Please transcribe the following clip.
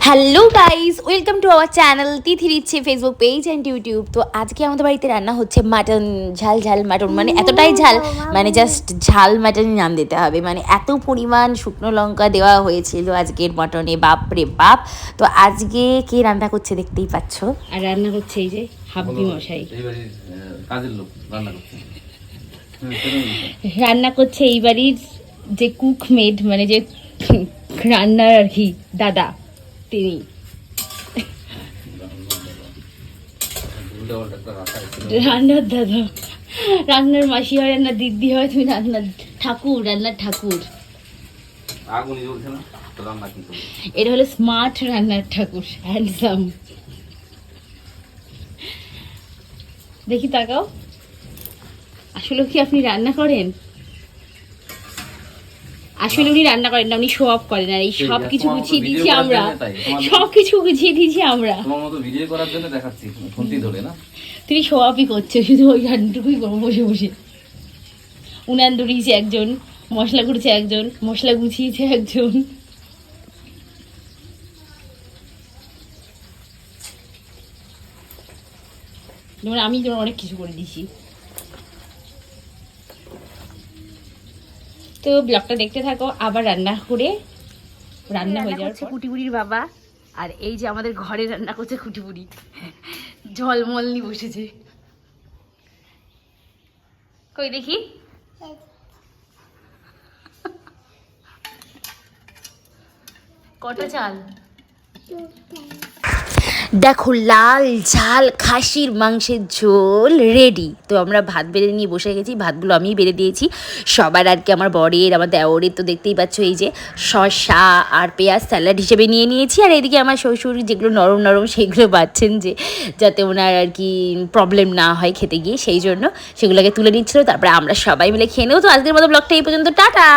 Hello guys, welcome to our channel তিথির ইচ্ছে Facebook page and YouTube. তো আজকে আমাদের বাড়িতে রান্না হচ্ছে মাটন, ঝাল ঝাল মাটন, মানে এতটাই ঝাল, মানে জাস্ট ঝাল মাটনই নাম দিতে হবে, মানে এত পরিমাণ শুকনো লঙ্কা দেওয়া হয়েছিল আজকের মাটনে, বাপ রে বাপ। তো আজকে কে রান্না করছে দেখতেই পাচ্ছ, আর রান্না করছে এই যে হাব্বি মশাই, কাজের লোক রান্না করছে। রান্না করছে এই বাড়ির যে কুক মেড, মানে যে রান্নার আর কি দাদা, তিনি। রান্নার দাদা, রান্নার মাসি হয়, রান্নার দিদি হয়, তুমি রান্নার ঠাকুর, রান্নার ঠাকুর। এটা হলো স্মার্ট রান্নার ঠাকুর, হ্যান্ডসাম। দেখি তাকাও, আসলে কি আপনি রান্না করেন? আসলে উনি রান্না করেন না, উনি শো অফ করেন, আর এই সব কিছু গুছিয়ে দিয়েছি আমরা, সব কিছু গুছিয়ে দিয়েছি আমরা তোমার মতো ভিডিও করার জন্য দেখাচ্ছি, ফোনটি ধরে না। তুমি শো অফই করছো, শুধু ওই গানটুকুই করবো বসে বসে। উনান ধরিয়েছে একজন, মশলা করেছে একজন, মশলা গুছিয়েছে একজন। যেমন আমি যেমন অনেক কিছু করে দিয়েছি। তো ব্লগটা দেখতে থাকো, আবার রান্না করে রান্না হয়ে যাচ্ছে কুটিপুরির বাবা। আর এই যে আমাদের ঘরে রান্না করছে কুটিপুরি, ঝলমল নিয়ে বসেছে। কই দেখি, কটা চাল দেখো, লাল ঝাল খাসির মাংসের ঝোল রেডি। তো আমরা ভাত বেড়ে নিয়ে বসে গেছি, ভাতগুলো আমিই বেড়ে দিয়েছি সবার, আর কি আমার বরের, আমার দেওরের। তো দেখতেই পাচ্ছ এই যে শসা আর পেঁয়াজ স্যালাড হিসেবে নিয়ে নিয়েছি, আর এদিকে আমার শ্বশুর যেগুলো নরম নরম সেগুলো বাচ্ছেন, যে যাতে ওনার আর কি প্রবলেম না হয় খেতে গিয়ে, সেই জন্য সেগুলোকে তুলে নিচ্ছিল। তারপরে আমরা সবাই মিলে খেয়ে নেবো। তো আজকের মতো ব্লগটা এই পর্যন্ত, টাটা।